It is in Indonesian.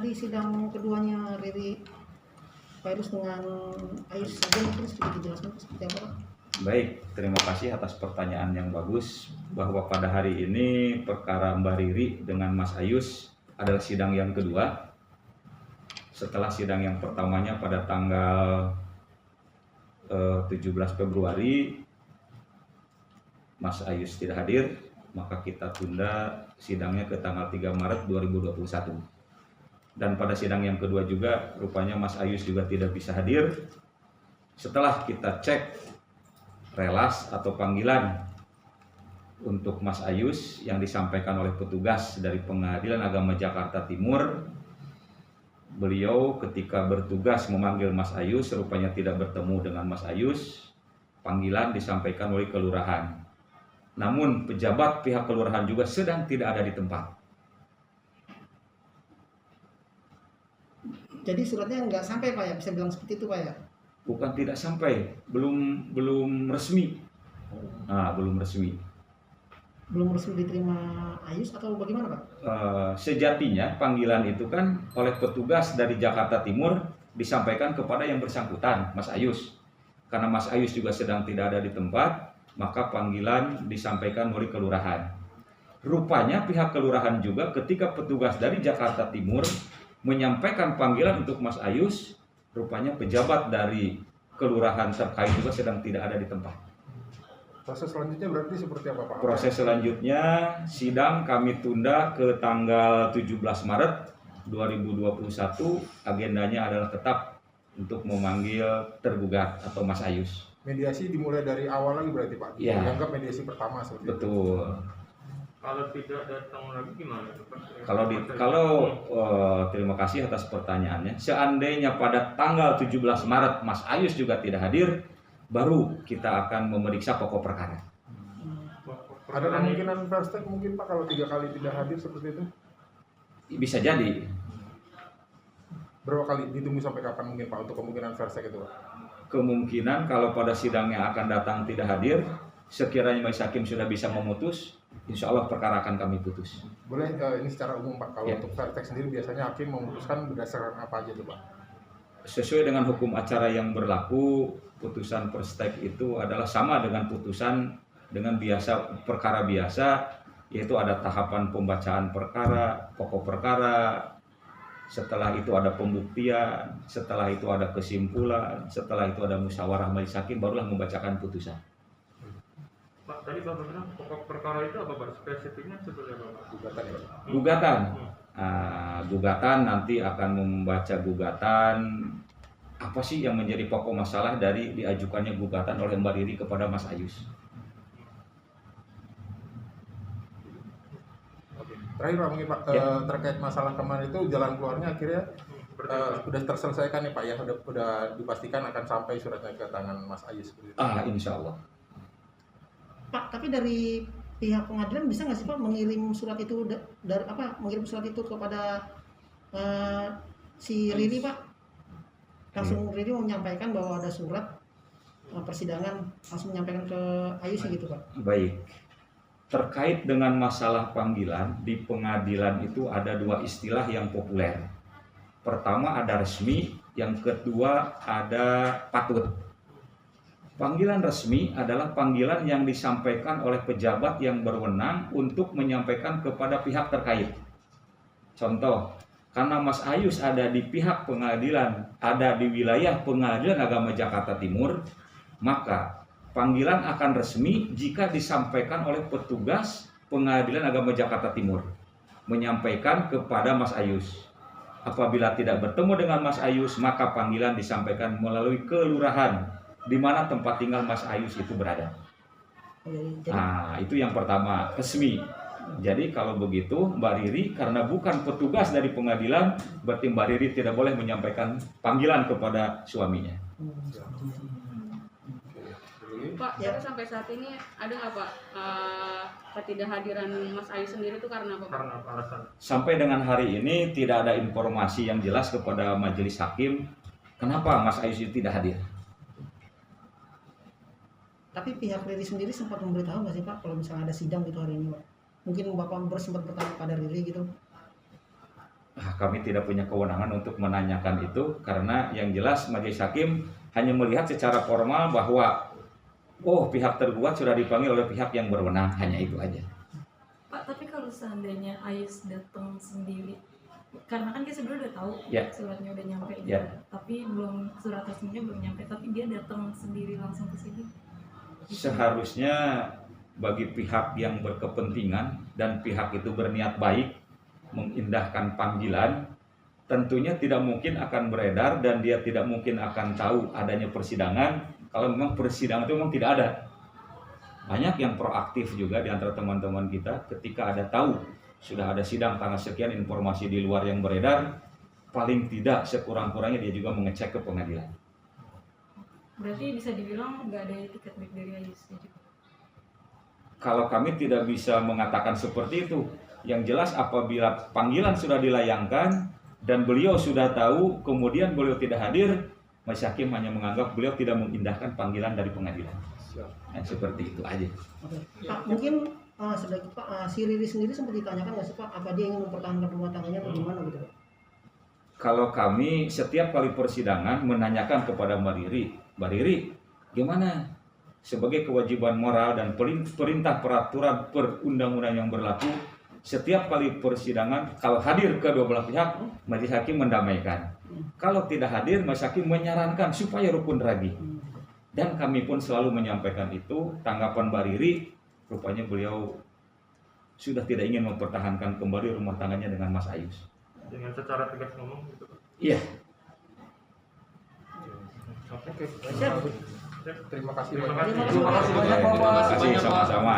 tadi sidang keduanya Riri Virus dengan Ayus saja mungkin sedikit dijelaskan seperti apa Pak? Baik, terima kasih atas pertanyaan yang bagus. Bahwa pada hari ini perkara Mbak Riri dengan Mas Ayus adalah sidang yang kedua. Setelah sidang yang pertamanya pada tanggal 17 Februari Mas Ayus tidak hadir, maka kita tunda sidangnya ke tanggal 3 Maret 2021. Dan pada sidang yang kedua juga rupanya Mas Ayus juga tidak bisa hadir. Setelah kita cek relas atau panggilan untuk Mas Ayus yang disampaikan oleh petugas dari Pengadilan Agama Jakarta Timur, beliau ketika bertugas memanggil Mas Ayus rupanya tidak bertemu dengan Mas Ayus. Panggilan disampaikan oleh kelurahan. Namun pejabat pihak kelurahan juga sedang tidak ada di tempat. Jadi suratnya nggak sampai Pak ya, bisa bilang seperti itu Pak ya? Bukan tidak sampai, belum resmi. Belum resmi. Belum resmi diterima Ayus atau bagaimana Pak? Sejatinya panggilan itu kan oleh petugas dari Jakarta Timur disampaikan kepada yang bersangkutan, Mas Ayus. Karena Mas Ayus juga sedang tidak ada di tempat, maka panggilan disampaikan oleh kelurahan. Rupanya pihak kelurahan juga ketika petugas dari Jakarta Timur menyampaikan panggilan untuk Mas Ayus, rupanya pejabat dari kelurahan terkait juga sedang tidak ada di tempat. Proses selanjutnya berarti seperti apa Pak? Proses selanjutnya sidang kami tunda ke tanggal 17 Maret 2021. Agendanya adalah tetap untuk memanggil tergugat atau Mas Ayus. Mediasi dimulai dari awal lagi berarti Pak? Ya. Dianggap mediasi pertama seperti Betul. itu. Kalau tidak datang lagi gimana? Terima kasih atas pertanyaannya. Seandainya pada tanggal 17 Maret Mas Ayus juga tidak hadir, baru kita akan memeriksa pokok perkara. Ada kemungkinan first take mungkin Pak kalau 3 kali tidak hadir seperti itu? Bisa jadi. Berapa kali ditunggu sampai kapan mungkin Pak untuk kemungkinan first take itu Pak? Kemungkinan kalau pada sidang yang akan datang tidak hadir, sekiranya Majelis Hakim sudah bisa memutus, insya Allah perkara akan kami putus. Boleh ini secara umum Pak, kalau Ya. untuk first take sendiri biasanya hakim memutuskan berdasarkan apa aja tuh Pak? Sesuai dengan hukum acara yang berlaku, putusan first take itu adalah sama dengan putusan dengan biasa perkara biasa, yaitu ada tahapan pembacaan perkara, pokok perkara, setelah itu ada pembuktian, setelah itu ada kesimpulan, setelah itu ada musyawarah majelis hakim, barulah membacakan putusan. Pak, tadi Bapak bilang pokok perkara itu apa Pak? Spesifiknya seperti apa Pak? Gugatan ya Pak? Gugatan. Gugatan nanti akan membaca gugatan, apa sih yang menjadi pokok masalah dari diajukannya gugatan oleh Mbak Riri kepada Mas Ayus. Terakhir Pak mungkin Pak, terkait masalah kemarin itu jalan keluarnya akhirnya sudah terselesaikan nih Pak ya, sudah dipastikan akan sampai suratnya ke tangan Mas Ayus. Insya Allah. Pak, tapi dari pihak pengadilan bisa nggak sih Pak mengirim surat itu mengirim surat itu kepada si Riri Pak? Langsung Riri mau menyampaikan bahwa ada surat persidangan, langsung menyampaikan ke Ayus gitu Pak? Baik. Terkait dengan masalah panggilan, di pengadilan itu ada 2 istilah yang populer. Pertama ada resmi, yang kedua ada patut. Panggilan resmi adalah panggilan yang disampaikan oleh pejabat yang berwenang untuk menyampaikan kepada pihak terkait. Contoh, karena Mas Ayus ada di pihak pengadilan, ada di wilayah Pengadilan Agama Jakarta Timur, maka panggilan akan resmi jika disampaikan oleh petugas Pengadilan Agama Jakarta Timur menyampaikan kepada Mas Ayus. Apabila tidak bertemu dengan Mas Ayus, maka panggilan disampaikan melalui kelurahan di mana tempat tinggal Mas Ayus itu berada. Itu yang pertama, resmi. Jadi kalau begitu Mbak Riri karena bukan petugas dari pengadilan, berarti Mbak Riri tidak boleh menyampaikan panggilan kepada suaminya. Pak, tapi sampai saat ini ada nggak Pak ketidakhadiran Mas Ayus sendiri itu karena apa Pak? Karena apa alasan? Sampai dengan hari ini tidak ada informasi yang jelas kepada majelis hakim kenapa Mas Ayus itu tidak hadir. Tapi pihak Riri sendiri sempat memberitahu nggak sih Pak kalau misalnya ada sidang gitu hari ini Pak? Mungkin Bapak sempat bertanya pada Riri gitu? Kami tidak punya kewenangan untuk menanyakan itu, karena yang jelas majelis hakim hanya melihat secara formal bahwa pihak tergugat sudah dipanggil oleh pihak yang berwenang, hanya itu aja. Pak, tapi kalau seandainya Ayus datang sendiri, karena kan dia sebenarnya udah tahu Ya. suratnya udah nyampe gitu, Ya. tapi surat resminya belum nyampe, tapi dia datang sendiri langsung ke sini. Seharusnya bagi pihak yang berkepentingan dan pihak itu berniat baik mengindahkan panggilan, tentunya tidak mungkin akan beredar dan dia tidak mungkin akan tahu adanya persidangan kalau memang persidangan itu memang tidak ada. Banyak yang proaktif juga di antara teman-teman kita, ketika ada tahu sudah ada sidang tanggal sekian, informasi di luar yang beredar, paling tidak sekurang-kurangnya dia juga mengecek ke pengadilan. Berarti bisa dibilang nggak ada tiket baik dari Ayus ya juga. Kalau kami tidak bisa mengatakan seperti itu, yang jelas apabila panggilan sudah dilayangkan dan beliau sudah tahu, kemudian beliau tidak hadir, majelis hakim hanya menganggap beliau tidak mengindahkan panggilan dari pengadilan. Nah, seperti itu aja. Oke. Pak, mungkin sedikit Pak, si Riri sendiri sempat ditanyakan nggak sih Pak, apa dia ingin mempertahankan rumah tangganya atau gimana gitu Pak? Kalau kami setiap kali persidangan menanyakan kepada Mbak Riri, gimana? Sebagai kewajiban moral dan perintah peraturan perundang-undang yang berlaku, setiap kali persidangan kalau hadir kedua belah pihak, majelis hakim mendamaikan. Kalau tidak hadir, majelis hakim menyarankan supaya rukun lagi. Dan kami pun selalu menyampaikan itu. Tanggapan Mbak Riri, rupanya beliau sudah tidak ingin mempertahankan kembali rumah tangganya dengan Mas Ayus. Dengan secara tegas ngomong gitu. Iya. Oke. Siap. Terima kasih Terima banyak. kasih. Terima kasih banyak, Bapak. Terima kasih sama-sama.